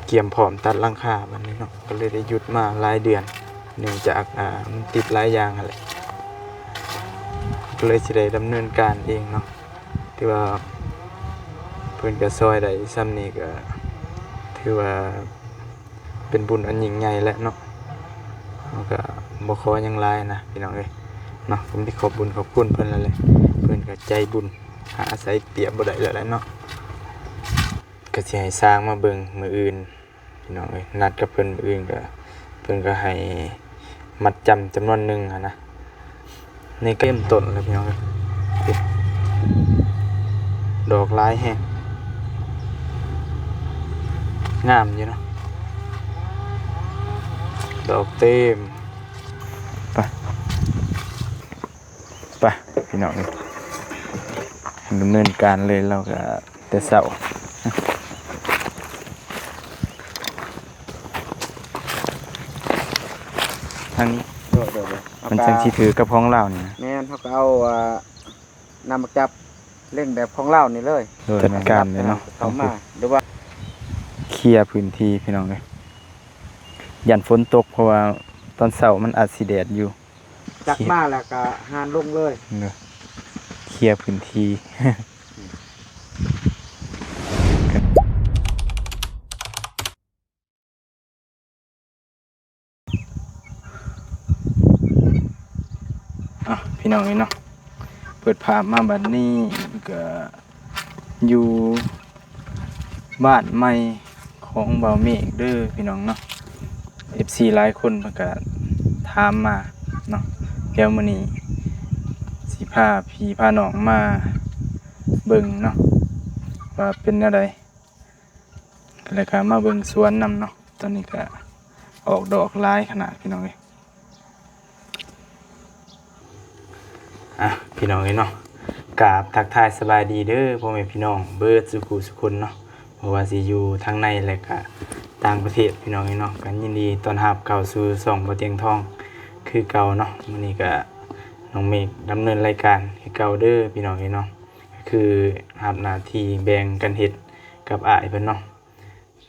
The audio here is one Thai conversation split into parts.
เกียมพร้อมตัดหลังคาบัดนี้เนาะก็เลยได้หยุดมาหลายเดือนเนื่องจากมันติดหลายอย่างอะไรก็เลยสิได้ดำเนินการเองเนาะที่ว่าเพิ่นก็ซอยได้ซ้ำนี้ก็ถือว่าเป็นบุญอันยิ่งใหญ่แล้วเนาะมันก็บ่ขอหยังหลายนะพี่น้องเอ้ยเนาะผมที่ขอบบุญขอบคุณเพิ่นแล้วแหละเพิ่นก็ใจบุญหาอาศัยเปรียบบ่ได้แล้วแหละเนาะก็สิให้สร้างมาเบิ่งมื้ออื่นพี่น้องเอ้ยนัดกับเพิ่นมื้ออื่นก็เพิ่นก็ให้มัดจำจำนวนหนึงนะในเกมต้นเลยพี่น้องเอ้ยดอกหลายแฮงงามอยู่เนาะดอกเต็มไปพี่น้องดำเนินการเลยเราก็แต่เช้าทางนี้มันจังสิถือกับของเรานี่แม่นเขาก็เอานำมาจับเล่นแบบของเรานี่เลยจัดการเลยเนาะเข้ามาหรือว่าเคลียร์พื้นที่พี่น้องเลยยันฝนตกเพราะว่าตอนเช้ามันอาจสิแดดอยู่จักมาแล้วก็หานลงเลยเคลียร์พื้นที่พี่น้องนี่เนาะเปิดภาพมาบัดนี้ก็อยู่บ้านใหม่ของบ่าวเมฆเด้อพี่น้องเนาะ FC หลายคนเพิ่นก็ถามมาเนาะเดี๋ยวมื้อนี้สิพาพี่พาน้องมาเบิ่งเนาะว่าเป็นอะไรแล้วก็มาเบิ่งสวนนำเนาะตอนนี้ก็ออกดอกหลายขนาดพี่น้องเอ้ยพี่น้องเนาะกราบทักทายสบายดีเด้อพ่อแม่พี่น้องเบิดสุขุสุคนเนาะเพราะว่าสิอยู่ทางในและก็ต่างประเทศพี่น้องเนาะกันยินดีต้อนรับเข้าสู่ช่องบ่เตียงทองคือเก่าเนาะมื้อนี้ก็น้องเมฆดำเนินรายการคือเก่าเด้อพี่น้องเนาะก็คือรับหน้าที่แบ่งกันเฮ็ดกับอ้ายเพิ่นเนาะ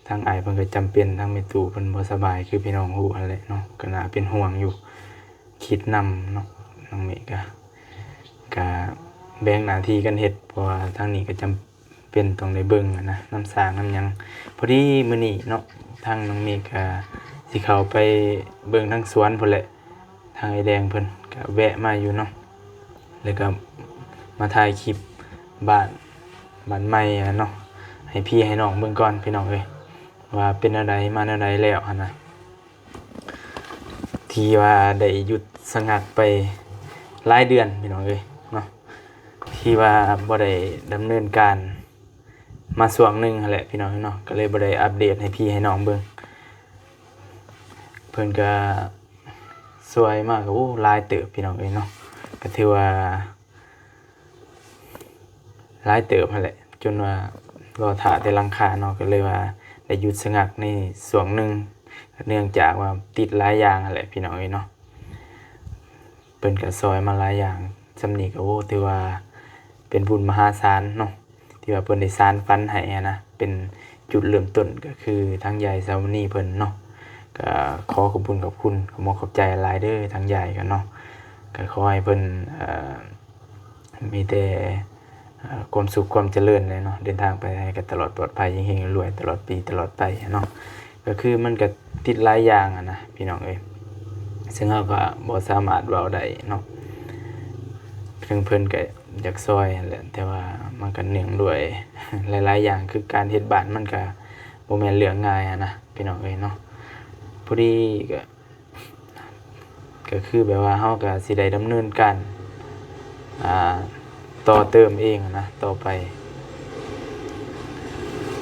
ทางอ้ายเพิ่นก็จำเป็นทางแม่ตู่เพิ่นบ่สบายคือพี่น้องฮู้นั่นแหละเนาะก็น่าเป็นห่วงอยู่คิดนำเนาะน้องเมฆก็แบ่งหน้าที่กันเฮ็ดเพราะว่าทางนี้ก็จำเป็นต้องได้เบิ่งนะน้ำสร้างน้ำหยังพอดีมื้อนี้เนาะทางน้องเมฆก็สิเข้าไปเบิ่งทางสวนพุ่นแหละทางไอ้แดงเพิ่นก็แวะมาอยู่เนาะแล้วก็มาถ่ายคลิปบ้านใหม่เนาะให้พี่ให้น้องเบิ่งก่อนพี่น้องเอ้ยว่าเป็นอะไรมาแนวใดแล้วหั่นนะที่ว่าได้หยุดสงัดไปหลายเดือนพี่น้องเอ้ยเนาะที่ว่าบ่ได้ดำเนินการมาช่วงหนึงนั่นแหละพี่น้องเนาะก็เลยบ่ได้อัปเดตให้พี่ให้น้องเบิ่งเพิ่นก็สวยมากโอ้หลายเติบพี่น้องเอ้ยเนาะก็ถือว่าหลายเติบนั่นแหละจนว่ารอถ่าแต่หลังคาเนาะก็เลยว่าได้หยุดสงัดในช่วงหนึงเนื่องจากว่าติดหลายอย่างนั่นแหละพี่น้องเอ้ยเนาะเพิ่นก็ซอยมาหลายอย่างสำนี้ก็โอ้ถือว่าเป็นบุญมหาศาลเนาะที่ว่าเพิ่นได้สานฝันให้นะเป็นจุดเริ่มต้นก็คือทางยายสาวนีเพิ่นเนาะก็ขอขอบคุณขอบคุณขอบใจหลายเด้อทางยายกันเนาะก็ขอให้เพิ่นมีแต่ความสุขความเจริญเลยเนาะเดินทางไปให้กันตลอดปลอดภัยเฮงๆรวยตลอดปีตลอดไปเนาะก็คือมันก็ติดหลายอย่างนะพี่น้องเอ้ยซึ่งเราก็บ่สามารถเว้าได้เนาะเพิ่นก็อยากซอยแหละแต่ว่ามันก็เนื่องด้วยหลายๆอย่างคือการเฮ็ดบ้านมันก็บ่แม่นเรื่องง่ายนะพี่น้องเอ้ยเนาะพอดีก็คือแบบว่าเฮาก็สิได้ดำเนินการต่อเติมเองนะต่อไป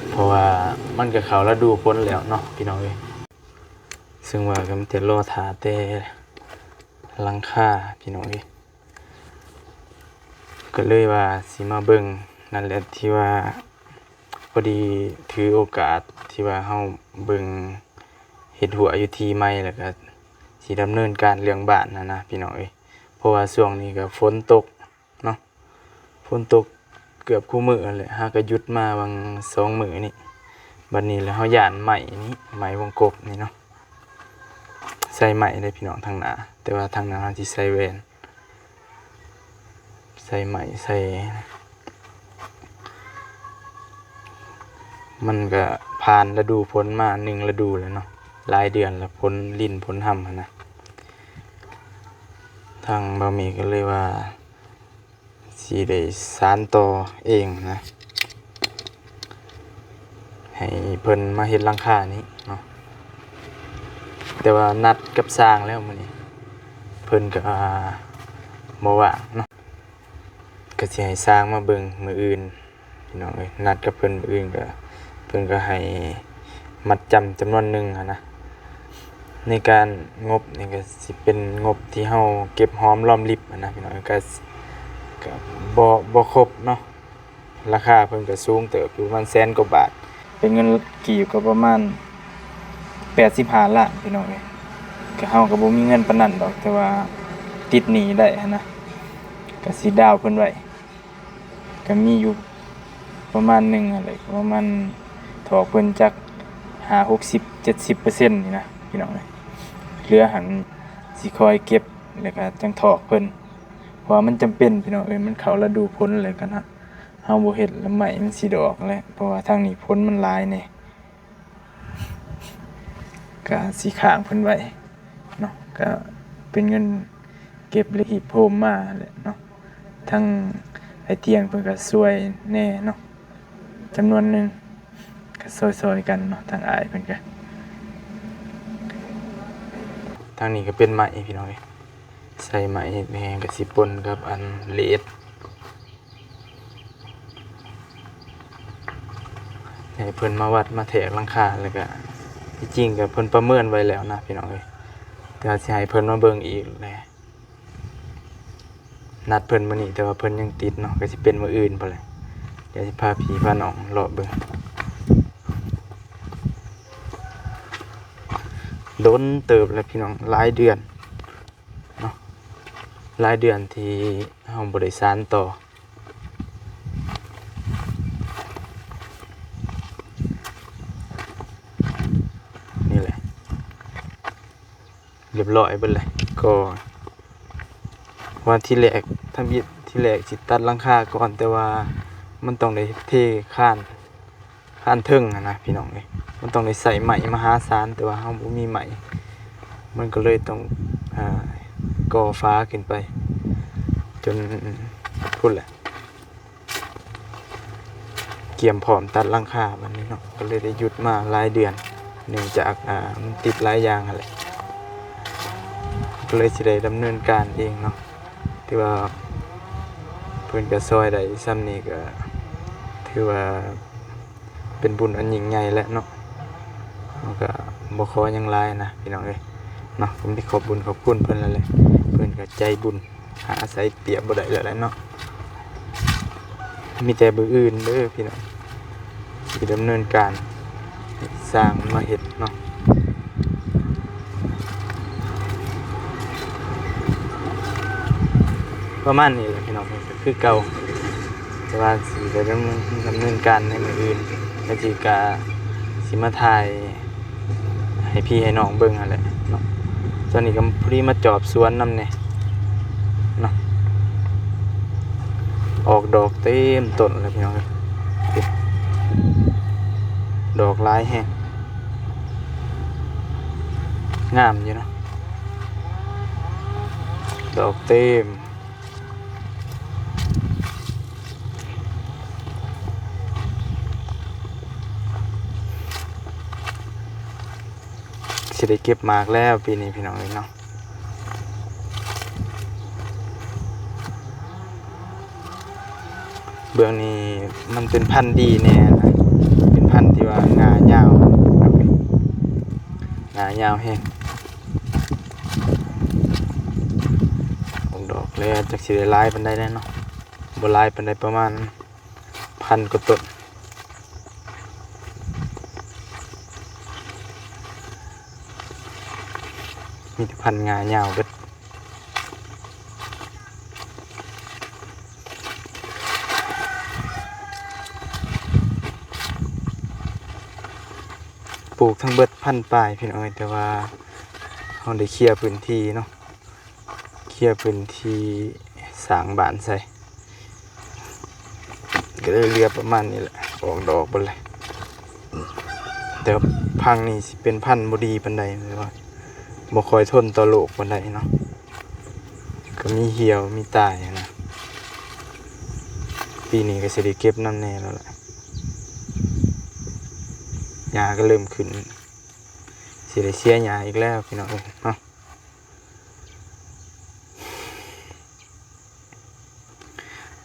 เพราะว่ามันก็เข้าฤดูฝนแล้วเนาะพี่น้องเอ้ยซึ่งว่าก็มันจะรอท่าแต่หลังคาพี่น้องเอ้ยก็เลยว่าสิมาเบิ่งนั่นแหละที่ว่าพอดีถือโอกาสที่ว่าเฮาเบิ่งเฮ็ดหัวอยู่ที่ใหม่แล้วก็สิดำเนินการเรื่องบ้านนะพี่น้องเอ้ยเพราะว่าช่วงนี้ก็ฝนตกเนาะฝนตกเกือบคู่มื้อนั่นแหละหาก็หยุดมาบาง2มื้อนี่ บัดนี้แล้วเฮาย่านไหม้นี้ไหม้วงกบนี่เนาะใส่ไหม้ได้พี่น้องทางหน้าแต่ว่าทางหน้าเฮาสิใส่แหวนใส่ไหม้ใส่มันก็ผ่านฤดูฝนมา1ฤดูแล้วเนาะหลายเดือนแล้วฝนลิ้นฝนห่ำหั้นนะทางบ่มีก็เลยว่าสิได้สานต่อเองนะให้เพิ่นมาเฮ็ดหลังคานี้เนาะแต่ว่านัดกับสร้างแล้วมื้อนี้เพิ่นก็บ่ว่างเนาะก็สิให้สร้างมาเบิ่งมื้ออื่นพี่น้องเอ้ยนัดกับเพิ่นมื้ออื่นก็เพิ่นก็ให้มัดจำจำนวนหนึงนะในการงบนี่ก็สิเป็นงบที่เฮาเก็บหอมรอมริบนะพี่น้องก็บ่ครบเนาะราคาเพิ่นก็สูงเติบอยู่ประมาณแสนกว่าบาทเป็นเงินกี่ก็ประมาณ85ล้านพี่น้องเอ้ยก็เฮาก็บ่มีเงินปานนั้นดอกแต่ว่าติดหนี้ได้นะก็สิดาวเพิ่นไว้ก็มีอยู่ประมาณหนึงอะไรประมาณถอกเพิ่นจัก50-70% นี่นะพี่น้องเอ้ยเหลือหันสิคอยเก็บแล้วก็จังถอกเพิ่นเพราะว่ามันจำเป็นพี่น้องเอ้ยมันเข้าฤดูฝนเลยกันนะเฮาบ่เฮ็ดแล้วไหม้มันสิดอกแหละเพราะว่าทางนี้ฝนมันหลายแน่ก็สิค้างเพิ่นไว้เนาะก็เป็นเงินเก็บและหีบโฮมมาแหละเนาะทั้งไอ้เตียงเพิ่นก็ช่วยแน่เนาะจำนวนหนึงก็ซอยๆกันเนาะทางอ้ายเพิ่นก็ทางนี้ก็เป็นไม้พี่น้องเอ้ยใส่ไม้แห้งก็สิปนกับอันเลดให้เพิ่นมาวัดมาแทกหลังคาแล้วก็ที่จริงก็เพิ่นประเมินไว้แล้วนะพี่น้องเอ้ยแต่สิให้เพิ่นมาเบิ่งอีกแหละนัดเพิ่นมื้อนี้แต่ว่าเพิ่นยังติดเนาะก็สิเป็นมื้ออื่นพุ่นแหละเดี๋ยวสิพาพี่พาน้องเลาะเบิ่งโดนเติบแล้วพี่น้องหลายเดือนเนาะหลายเดือนที่เฮาบ่ได้สานต่อนี่แหละเรียบร้อยเบิดเลยก็วันที่แรกที่แรกสิตัดหลังคาก่อนแต่ว่ามันต้องได้เทข้านเทิงนะพี่น้องเอ้ยมันต้องได้ใส่ไหมมหาศาลแต่ว่าเฮาบ่มีไหมมันก็เลยต้องก่อฟ้าขึ้นไปจนพุ่นแหละเกียมพร้อมตัดหลังคาบัดนี้เนาะก็เลยได้หยุดมาหลายเดือนเนื่องจากมันติดหลายอย่างนั่นแหละก็เลยสิได้ดำเนินการเองเนาะที่ว่าเพิ่นก็ซอยได้ซ้ำนี้ก็ถือว่าเป็นบุญอันยิ่งใหญ่แล้วเนาะมันก็บ่ขอหยังหลายนะพี่น้องเอ้ยเนาะผมสิขอบบุญขอบคุณเพิ่นแล้วแหละเพิ่นก็ใจบุญหาอาศัยเปรียบบ่ได้แล้วแหละเนาะมีแต่บื้ออื่นเด้อพี่น้องสิดำเนินการสร้างมาเฮ็ดเนาะประมาณนี้แหละพี่น้องก็คือเก่าแต่ว่าสิได้ดำเนินการในมื้ออื่นก็สิมาถ่ายให้พี่ให้น้องเบิ่งนั่นแหละเนาะตอนนี้ก็พอดีมาจอบสวนนำแน่เนาะออกดอกเต็มต้นเลยพี่น้องเอ้ยดอกหลายแฮงงามอยู่เนาะดอกเต็มสิได้เก็บหมากแล้วปีนี้พี่น้องเอ้ยเนาะเบื้องนี้มันเป็นพันธุ์ดีแน่นะเป็นพันธุ์ที่ว่างายาวงายาวแฮงออกดอกแล้วจักสิได้หลายปานใดแน่เนาะบ่หลายปานใดประมาณ1,000 กว่าต้นมีแต่พันธุ์งายาวเบิด ปลูกทั้งเบิดพันปลายพี่น้องแต่ว่าเราได้เคลียร์พื้นที่เนาะเคลียร์พื้นที่สร้างบ้านใส่ก็เลยเรียบประมาณนี้แหละออกดอกไปเลยแต่ว่าพังนี่สิเป็นพันธุ์บ่ดีปานใดเลยว่าบ่ค่อยทนต่อโรคปานใดเนาะก็มีเหี่ยวมีตายนะปีนี้ก็สิได้เก็บน้ำแน่แล้วแหละหญ้าก็เริ่มขึ้นสิได้เสียหญ้าอีกแล้วพี่น้องเนาะ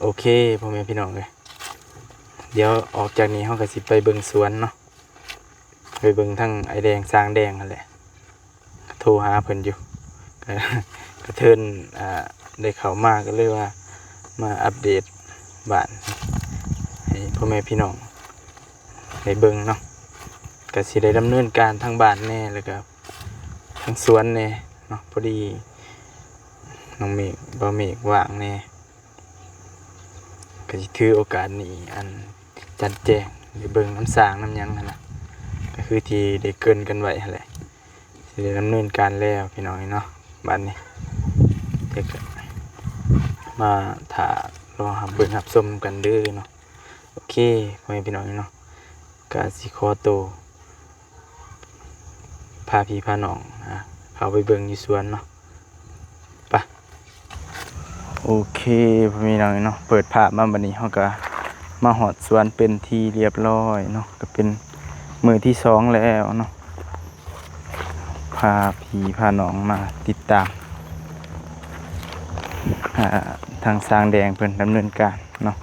โอเคพ่อแม่พี่น้องเลยเดี๋ยวออกจากนี้เราก็สิไปเบิ่งสวนเนาะไปเบิ่งทั้งไอแดงสร้างแดงนั่นแหละโทรหาเพิ่นอยู่ก็เทินได้เข้ามาก็เลยว่ามาอัปเดตบ้านให้พ่อแม่พี่น้องได้เบิ่งเนาะก็สิได้ดำเนินการทั้งบ้านแน่แล้วก็ทั้งสวนแน่เนาะพอดีน้องเมฆบ่เมฆว่างแน่ก็สิถือโอกาสนี้อันจัดแจงได้เบิ่งน้ำสร้างน้ำหยังนั่นน่ะก็คือที่ได้เกริ่นกันไว้หั่นแหละสิได้ดำเนินการแล้วพี่น้องเนาะบ้านนี้เด็กมาถ่ารอหับเบิ่งหับชมกันเด้อเนาะโอเคพ่อแม่พี่น้องเนาะก็สิขอตัวพาพี่พาน้องเข้าไปเบิ่งอยู่สวนเนาะไปโอเคพ่อแม่พี่น้องเนาะเปิดภาพมาบัดนี้เฮาก็มาหอดสวนเป็นที่เรียบร้อยเนาะก็เป็นมื้อที่2แล้วเนาะพาพี่พาน้องมาติดตามทางสร้างแดงเพิ่นดำเนินการเนาะ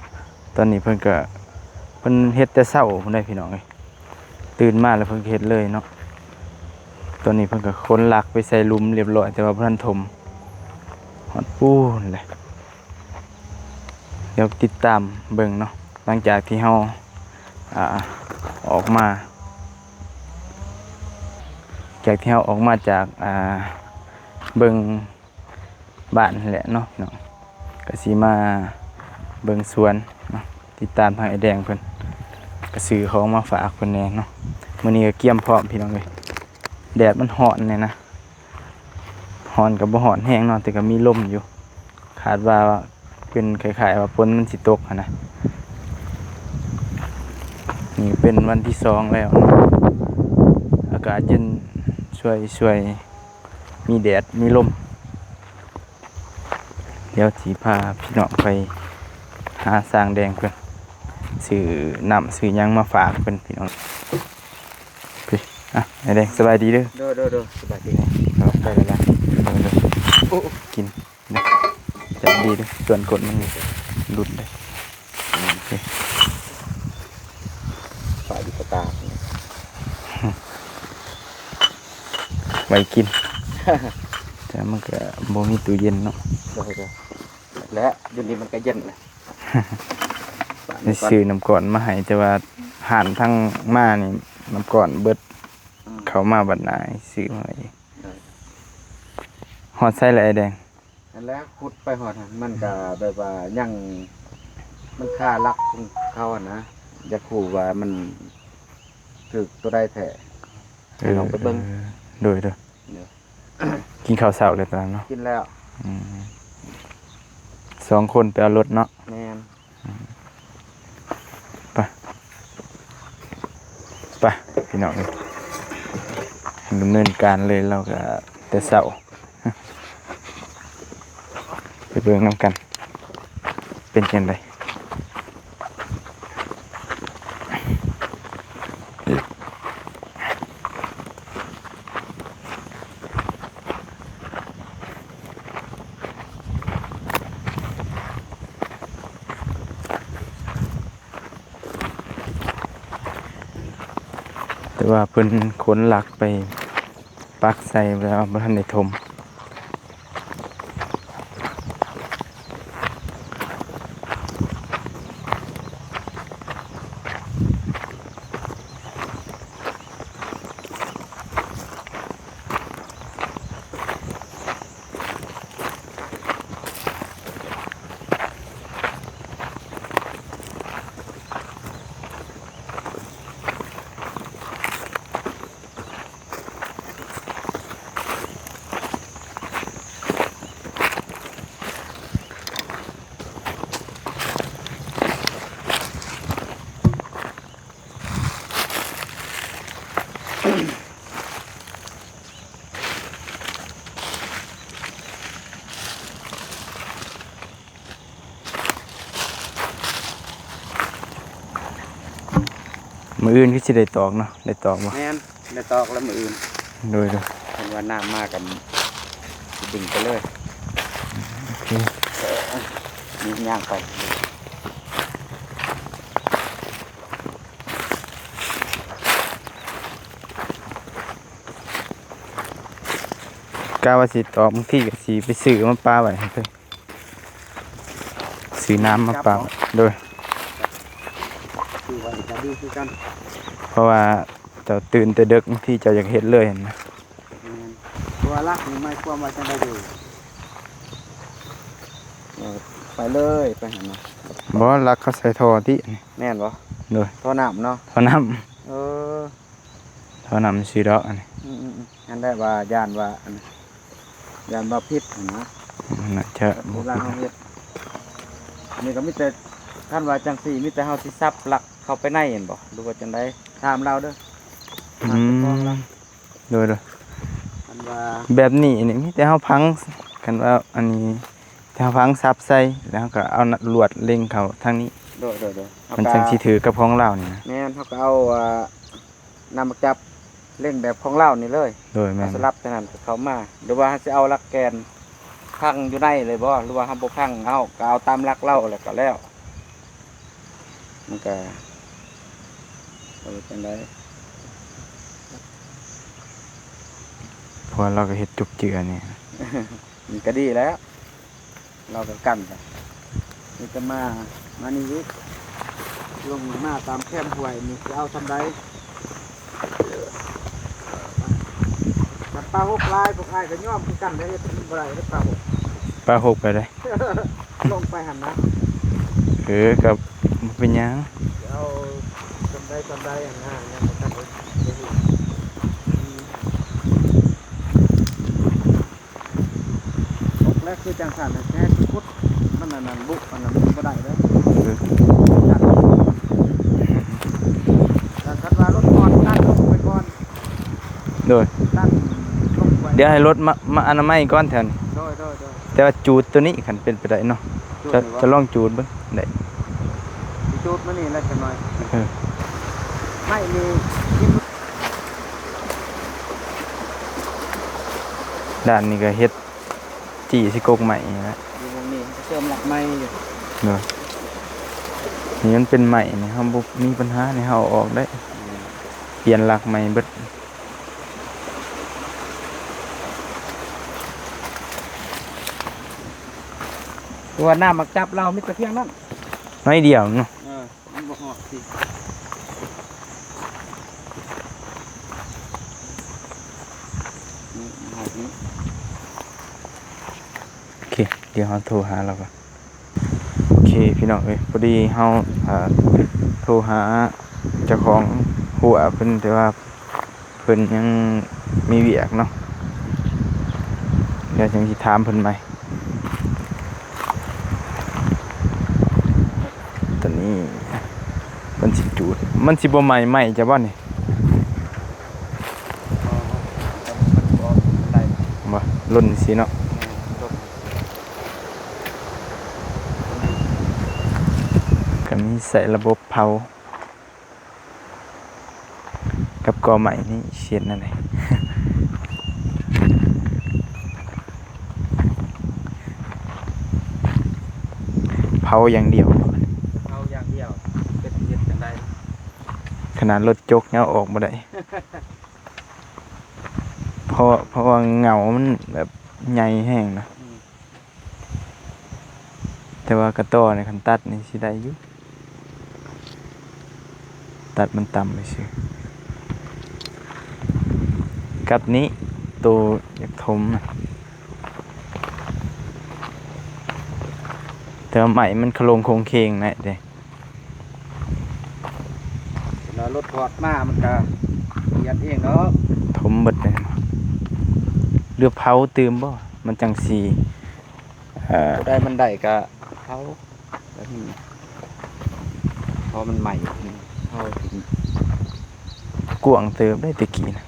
ตอนนี้เพิ่นเฮ็ดแต่เช้าพุ่นได้พี่น้องเอ้ยตื่นมาแล้วเพิ่นเฮ็ดเลยเนาะตอนนี้เพิ่นก็ขนหลักไปใส่หลุมเรียบร้อยแต่ว่าบ่ทันถมฮอดปูนแหละเดี๋ยวติดตามเบิ่งเนาะหลังจากที่เฮาออกมาจากเบิ่งบ้านแหละเนาะเนาะก็สิมาเบิ่งสวนเนาะติดตามทางไอ้แดงเพิ่นก็ซื้อของมาฝากเพิ่นแน่เนาะมื้อนี้ก็เกี่ยมพร้อมพี่น้องเอ้ยแดดมันร้อนเนี่ยนะร้อนก็บ่ร้อนแฮงเนาะแต่ก็มีลมอยู่คาดว่าเป็นคล้ายๆว่าฝนมันสิตกหั่นนะนี่เป็นวันที่2แล้วเนาะอากาศเย็นช่วยมีแดดมีลมเดี๋ยวสิพาพี่น้องไปหาสร้างแดงเพิ่นซื้อน้ำซื้อหยังมาฝากเพิ่นพี่น้องพี่ไอ้แดงสบายดีเด้อโดสบายดี ครับได้แล้วโอ้กินเด้อจับดีเด้อส่วนกดมันหลุดเลยโอเค ฝ่ายดิกตา ไว้กิน แต่มันก็บ่มีตู้เย็นเนาะและอยู่นี่มันก็เย็นเลย ได้ซื้อน้ำก่อนมาให้แต่ว่าห่านทั้งมานี่น้ำก่อนเบิดเขามาบัดนายซื้อมาเองฮอดใส่ละไอ้แดง แล้วขุดไปหอดมันก็แบบว่ายังมันค่ารักของเขาอะนะอยากขู่ว่ามันถึกตัวได้แท้ลองไปเบิ่งโดยกินข้าวเช้าเลยตอนนั้นเนาะกินแล้ว2 คนไปเอารถเนาะแม่นไปพี่น้องดำเนินการเลยเราก็แต่เช้าไปเบิ่งน้ำกันเป็นจังไดแต่ว่าเพิ่นขนหลักไปปักใส่แล้วบ่ทันได้ถม มื้ออื่นคือสิได้ตอกเนาะได้ตอกบ่ แม่นในตอกแล้วมืออื่น โดย เห็นว่าน้ำมากกันดิ่งไปเลย โอเค นี่ย่างไป กะว่าสิตอกบางทีก็สิไปซื้อมาปาไว้ให้เพิ่นซื้อน้ำมาปาไว้โดย คือว่าจะดีคือกัน เพราะว่าเจ้าตื่นแต่ดึกบางทีเจ้าอยากเฮ็ดเลยเห็นนะ ตัวรักนี่ไม่ความว่าจะได้อยู่ไปเลยไปหันมา บ่รักเขาใส่ท่อตินี่ แม่นบ่ โดย ท่อน้ำเนาะ ท่อน้ำ เออ ท่อน้ำสิดอกอันนี้ อันได้ว่าย่านว่าอันย่านว่าพิษนะ มันน่าจะ เว บ่ ลาเฮาเฮ็ดอันนี้ก็มีแต่ท่านว่าจังซี่มีแต่เฮาสิซับหลักเข้าไปในเห็นบ่หรือว่าจังไดถามเราเด้อ อืมโดย อันว่า แบบนี้นี่มีแต่เฮาพังกันว่าอันนี้ถ้าเฮาพังซับใส่แล้วเราก็เอาลวดเล็งเข้าทางนี้ โดยเฮา มัน ก็ จังสิถือกับของเรานี่นะ แม่นเฮาก็เอานำมาจับเล่นแบบของเรานี่เลย โดยแม่น สลับเท่านั้นก็เข้ามาหรือว่าจะเอาหลักแกนพังอยู่ในเลยบ่หรือว่าทำบ่พังเอาก็เอาตามหลักเล่าแล้วก็แล้วมันก็เป็นไร เพราะว่าเราก็เฮ็ดจุกเจือนี่ มันก็ดีแล้ว เราก็กันไปนี่จะมานี่วิลงมาตามแคมห้วยนี่จะเอาทำไรปลาหกลายพวกไอ้ก็ย่อมคือกันได้เป็นไรได้ปลาหก ปลาหกไปเลย ลงไปหันนะ กับบ่เป็นหยัง เอาจำได้อย่างนั้นเนี่ยมันกันเลยตกแรกคือจังสันแค่พุทธมันนั่นบุกมันนั่นบ่ได้เลยแต่คันว่ารถก่อนตั้งลงไปก่อน โดย ตั้งลงไป เดี๋ยวให้รถมาอนามัยก่อนแถวนี้ โดย แต่ว่าจูดตัวนี้คันเป็นไปได้เนาะจะลองจูดเบิ่งได้ จูดมานี่แล้วจะหน่อย เออ ไม่มี ด้านนี้ก็เฮ็ดจี้สิกกใหม่นะ อยู่ตรงนี้เชื่อมหลักไม้อยู่ เนาะนี่มันเป็นใหม่นี่เฮาบ่มีปัญหานี่เฮาเอาออกได้ เปลี่ยนหลักใหม่เบิด ตัวหน้ามักจับเรามิตรเพียงนั้น น้อยเดียวเนาะ มันบ่หอดสินี่หอดนี้ โอเค เดี๋ยวเฮาโทรหาเราก่อนโอเคพี่น้องเอ้ยพอดีเฮาโทรหาเจ้าของหัวเพิ่นแต่ว่าเพิ่นยังมีเวียกเนาะเดี๋ยวจังสิถามเพิ่นใหม่ตอนนี้มันสิจูดมันสิบ่ใหม่ใหม่จ้ะบ่นี่ ได้ บ่ล่นสิเนาะก็มีใส่ระบบเผากับกอใหม่นี่เสียดนั่นแหละ เผาอย่างเดียว เอาอย่างเดียวเป็นเย็ดกันได้ ขนาดรถจกเนี่ยเอาออกมาได้ เพราะว่าเหงามันแบบใหญ่แห้งนะแต่ว่ากระต้อในคันตัดนี่สิได้อยู่ตัดมันต่ำไปสิกับนี้ตัวอยากทมนะแต่ว่าใหม่มันโครงโคงเคงนะเด้ แล้วรถถอดมามันก็เย็ดเองเนาะ ถมเบิดเลยเรือเผาตืมบ่มันจังสีได้มันได้ก็เขาแบบนี้พอมันใหม่เขาถึง กวางเติมได้ตะกี้นะ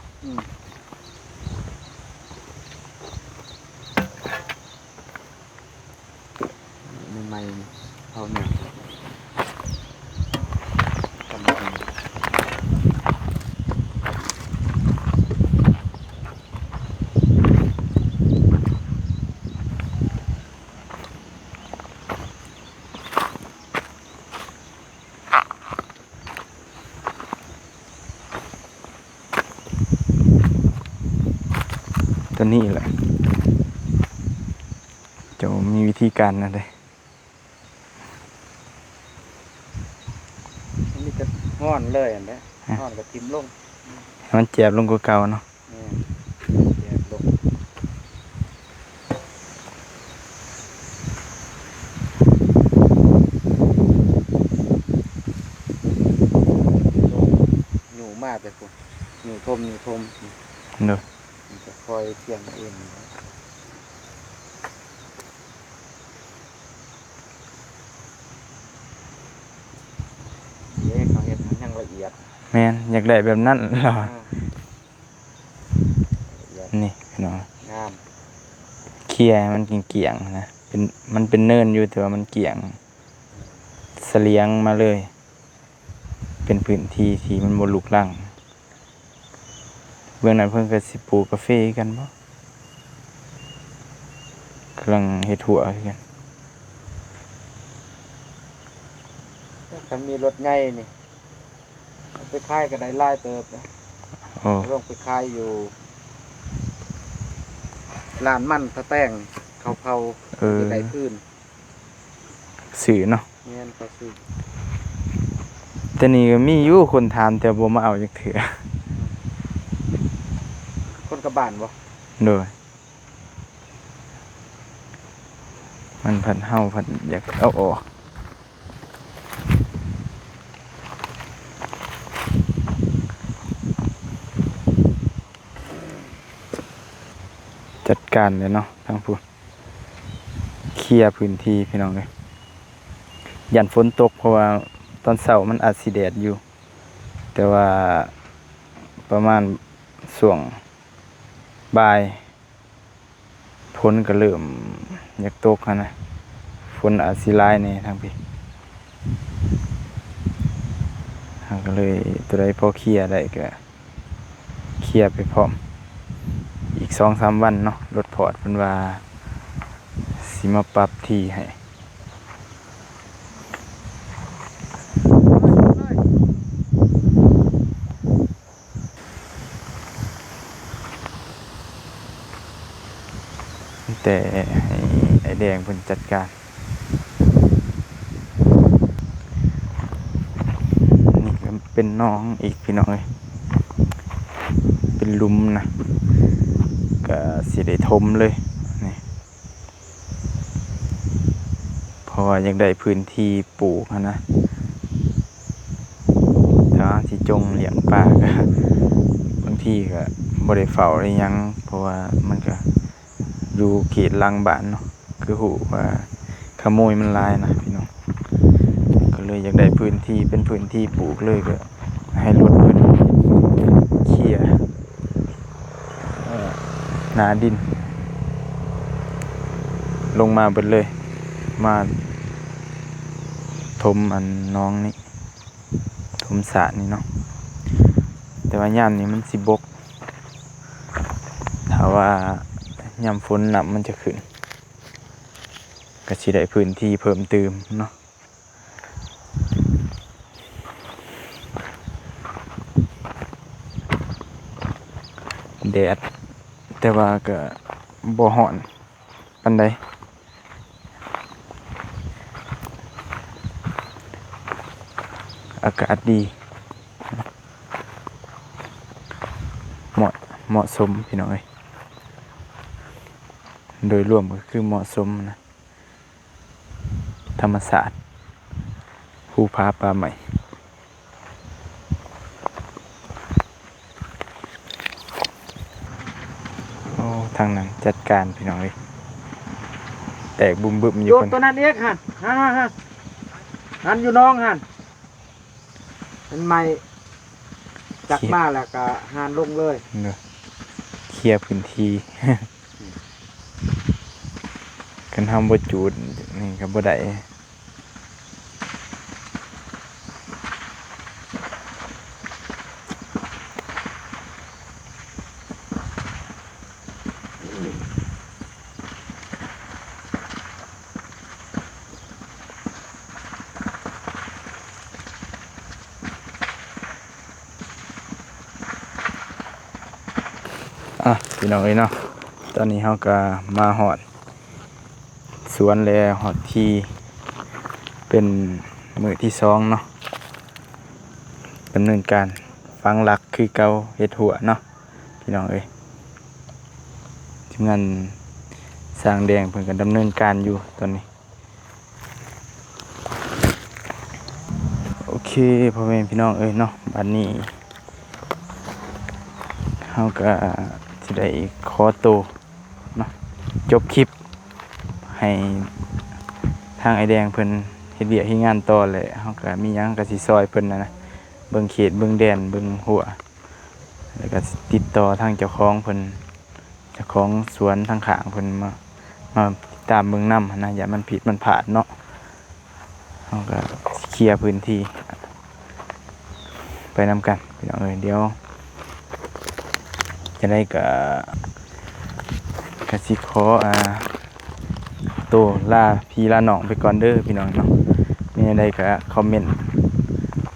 ใหม่ๆเอาเนี่ยทำเอง ตัวนี้แหละจะมีวิธีการนะเด้ อันนี้ก็ง่อนเลยอันเนี้ยง่อนกับทิมลง ให้มันเจ็บลงกว่าเก่าเนาะ นี่แยกลงหนูมากเลยคุณหนูทม เด้อ มันจะคอยเที่ยงเองเย้เขาเห็นมันยังละเอียด แม่นอยากได้แบบนั้นเหรอ ละเอียด นี่พี่น้อง งาม เคลียร์ให้มันเกี่ยงๆนะมันเป็นเนินอยู่แต่ว่ามันเกี่ยงเสลียงมาเลย เป็นพื้นที่ที่มันบ่ลุกลังเบื้องนั้นเพิ่นก็สิปลูกกาแฟกันบ่กำลังเฮ็ดหัวคือกัน ถ้ามีรถไงนี่เอาไปค่ายก็ได้ไล่เติบนะ โอ้ ร่วงไปค่ายอยู่ลานมั่นตะแต้งเขาเผาที่ไหนพื้น สื่อเนาะ เงี้ยก็คือ แต่นี่ก็มีอยู่คนถามแต่บ่มาเอาจักเทื่อ คนกระบานบ่ โดยมันพันเฮาพันอยากเอาออกจัดการเลยเนาะทางพูนเคลียร์พื้นที่พี่น้องเลยยันฝนตกเพราะว่าตอนเช้ามันอาจสิแดดอยู่ แต่ว่าประมาณช่วงบ่ายฝนก็เริ่มอยากตกแล้วนะฝนอาจสิหลายแน่ทางพี่เราก็เลยตัวใดพอเคลียร์ได้ก็เคลียร์ไปพร้อมอีก 2-3 วันเนาะรถพอร์ตเพิ่นว่าสิมาปรับที่ให้แต่ให้ไอ้แดงเพิ่นจัดการนี่ก็เป็นน้องอีกพี่น้องเอ้ยเป็นหลุมนะก็สิได้ถมเลยนี่เพราะว่าอยากได้พื้นที่ปลูกอะนะถ้าสิจงเลี้ยงปลาก็ บางทีก็บ่ได้เฝ้าได้หยังเพราะว่ามันก็อยู่เขตหลังบ้านเนาะคือหูว่าขโมยมันหลายนะพี่น้องก็เลยอยากได้พื้นที่เป็นพื้นที่ปลูกเลยก็ให้รถเพิ่นเคลียร์หนาดิน ลงมาเบิดเลยมาถมอันน้องนี่ถมสระนี่เนาะแต่ว่ายามนี้มันสิบกถ้าว่ายามฝนน้ำมันจะขึ้นก็สิได้พื้นที่เพิ่มเติมเนาะแดดแต่ว่าก็บ่ร้อนปานใดอากาศดีเหมาะสมพี่น้องเอ้ยโดยรวมก็คือเหมาะสมนะธรรมศาสตร์ภูผาป่าใหม่โอ้ทางนั้นจัดการพี่น้องเอ้ยแตกบุ้มบึ้มอยู่ โย คน น ตัวนั้นเอกหันหันอยู่น้องหันเป็นไม้ จักมาแล้วก็หานลงเลย เด้อเคลียร์พื้นที่ กันทำบ่จูดนี่ก็บ่ได้พี่น้องเอ้ยเนาะตอนนี้เฮาก็มาฮอดสวนแล้วฮอดที่เป็นมื้อที่2เนาะดำเนินการฝังหลักคือเก่าเฮ็ดหัวเนาะพี่น้องเอ้ยทีมงานสร้างแดงเพิ่นก็ดำเนินการอยู่ตอนนี้โอเคพ่อแม่พี่น้องเอ้ยเนาะบัดนี้เฮาก็สิได้ขอตัวเนาะจบคลิปให้ทางไอแดงเพิ่นเฮ็ดเวียกเฮ็ดงานต่อเลยเฮาก็มีหยังก็สิซอยเพิ่นนะเบิ่งเขตเบิ่งแดนเบิ่งหัวแล้วก็ติดต่อทางเจ้าของเพิ่นเจ้าของสวนทางข้างเพิ่นมาติดตามเบิ่งนำนะอย่ามันผิดมันพลาดเนาะเฮาก็เคลียร์พื้นที่ไปนำกันพี่น้องเอ้ยเดี๋ยวจะได้ก็สิขอตัวลาพี่ลาน้องไปก่อนเด้อพี่น้องเนาะมีอะไรก็คอมเมนต์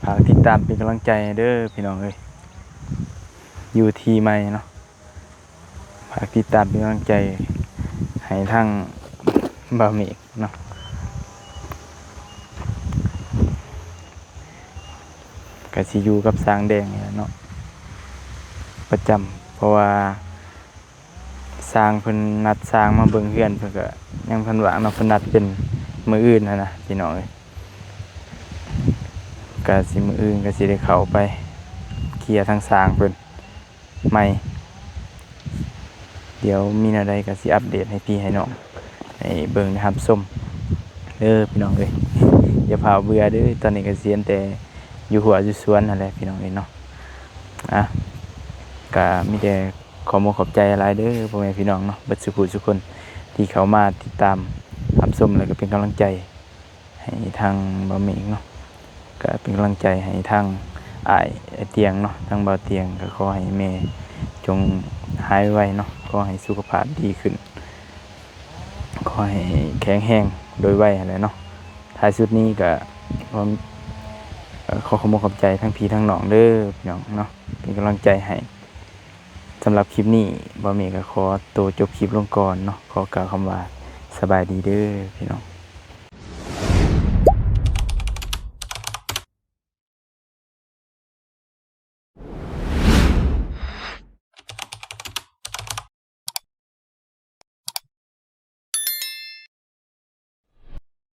ฝากติดตามเป็นกำลังใจเด้อพี่น้องเอ้ยอยู่ที่ใหม่เนาะฝากติดตามเป็นกำลังใจให้ทางบ่าวเมฆเนาะก็สิอยู่กับสร้างแดงนี่แหละเนาะประจำเพราะว่าสร้างเพิ่นนัดสร้างมาเบิ่งเฮือนเพิ่นก็ยังเพิ่นว่างเนาะเพิ่นนัดเป็นมื้ออื่นนะพี่น้องเอ้ยก็สิมื้ออื่นก็สิได้เข้าไปเคลียร์ทางสร้างเพิ่นใหม่เดี๋ยวมีอะไรก็สิอัปเดตให้พี่ให้น้องให้เบิ่งนะครับส้มเด้อพี่น้องเอ้ย อย่าพาเบื่อเด้อตอนนี้ก็เสียนแต่อยู่หัวอยู่สวนนั่นแหละพี่น้องเอ้ยเนาะก็มีแต่ขอขอบใจหลายเด้อพ่อแม่พี่น้องเนาะเบิดสุขทุกคนที่เข้ามาติดตามรับชมแล้วก็เป็นกำลังใจให้ทางบ่าวเมฆเนาะก็เป็นกำลังใจให้ทางอ้ายเตียงเนาะทางบ่าวเตียงก็ขอให้แม่จงหายไวเนาะขอให้สุขภาพดีขึ้นขอให้แข็งแรงโดยไวอะไรเนาะท้ายสุดนี้ก็ขอขอบใจทั้งพี่ทั้งน้องเด้อพี่น้องเนาะเป็นกำลังใจให้สำหรับคลิปนี้บ่าวเมฆก็ขอตัวจบคลิปลงก่อนเนาะขอกล่าวคำว่าสบายดีเด้อพี่น้อง